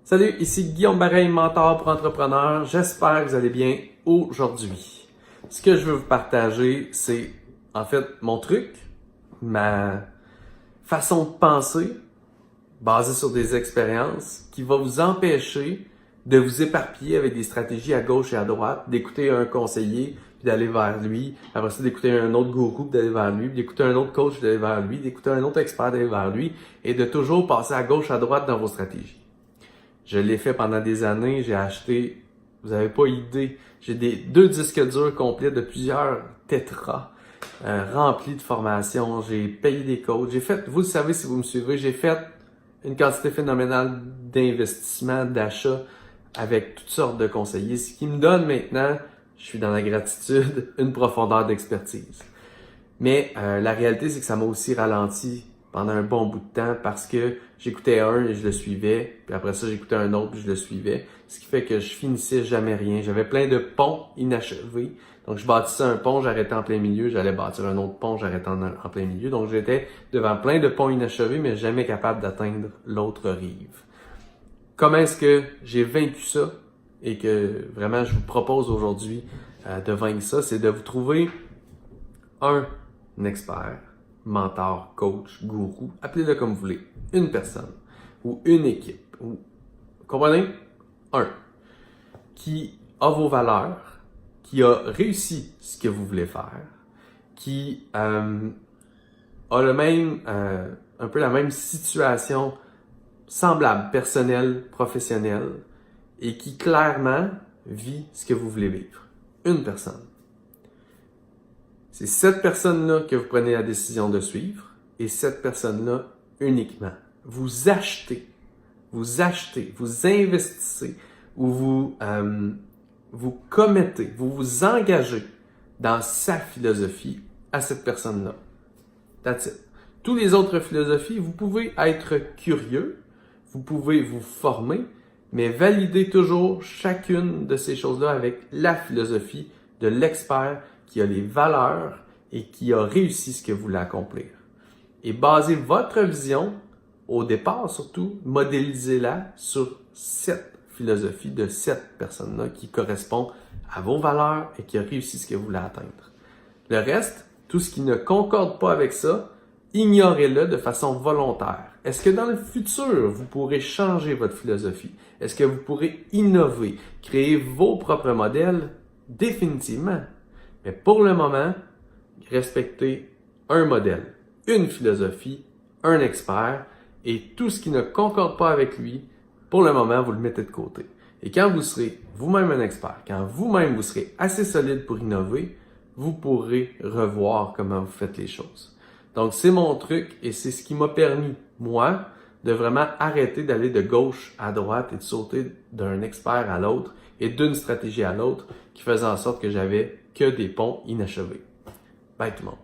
Salut, ici Guillaume Bareil, mentor pour entrepreneurs. J'espère que vous allez bien aujourd'hui. Ce que je veux vous partager, c'est en fait mon truc, ma façon de penser basée sur des expériences qui va vous empêcher de vous éparpiller avec des stratégies à gauche et à droite, d'écouter un conseiller puis d'aller vers lui, après ça d'écouter un autre gourou puis d'aller vers lui, puis d'écouter un autre coach puis d'aller vers lui, d'écouter un autre expert d'aller vers lui et de toujours passer à gauche à droite dans vos stratégies. Je l'ai fait pendant des années, j'ai acheté, vous n'avez pas idée, j'ai deux disques durs complets de plusieurs tétras remplis de formations, j'ai payé des coachs, j'ai fait, vous le savez si vous me suivez, j'ai fait une quantité phénoménale d'investissements, d'achats avec toutes sortes de conseillers, ce qui me donne maintenant, je suis dans la gratitude, une profondeur d'expertise. Mais la réalité, c'est que ça m'a aussi ralenti pendant un bon bout de temps parce que j'écoutais un et je le suivais, puis après ça, j'écoutais un autre puis je le suivais, ce qui fait que je finissais jamais rien. J'avais plein de ponts inachevés. Donc, je bâtissais un pont, j'arrêtais en plein milieu, j'allais bâtir un autre pont, j'arrêtais en plein milieu. Donc, j'étais devant plein de ponts inachevés, mais jamais capable d'atteindre l'autre rive. Comment est-ce que j'ai vaincu ça et que vraiment je vous propose aujourd'hui de vaincre ça, c'est de vous trouver un expert, mentor, coach, gourou, appelez-le comme vous voulez, une personne ou une équipe, ou comprenez? Un, qui a vos valeurs, qui a réussi ce que vous voulez faire, qui a le même, un peu la même situation semblable, personnelle, professionnelle, et qui clairement vit ce que vous voulez vivre. Une personne. C'est cette personne-là que vous prenez la décision de suivre et cette personne-là uniquement. Vous achetez, vous investissez ou vous commettez, vous vous engagez dans sa philosophie à cette personne-là. That's it. Toutes les autres philosophies, vous pouvez être curieux, vous pouvez vous former, mais validez toujours chacune de ces choses-là avec la philosophie de l'expert qui a les valeurs et qui a réussi ce que vous voulez accomplir. Et basez votre vision, au départ surtout, modélisez-la sur cette philosophie de cette personne-là qui correspond à vos valeurs et qui a réussi ce que vous voulez atteindre. Le reste, tout ce qui ne concorde pas avec ça, ignorez-le de façon volontaire. Est-ce que dans le futur, vous pourrez changer votre philosophie? Est-ce que vous pourrez innover, créer vos propres modèles? Définitivement. Mais pour le moment, respectez un modèle, une philosophie, un expert, et tout ce qui ne concorde pas avec lui, pour le moment, vous le mettez de côté. Et quand vous serez vous-même un expert, quand vous-même vous serez assez solide pour innover, vous pourrez revoir comment vous faites les choses. Donc, c'est mon truc et c'est ce qui m'a permis, moi, de vraiment arrêter d'aller de gauche à droite et de sauter d'un expert à l'autre et d'une stratégie à l'autre qui faisait en sorte que j'avais que des ponts inachevés. Bye tout le monde.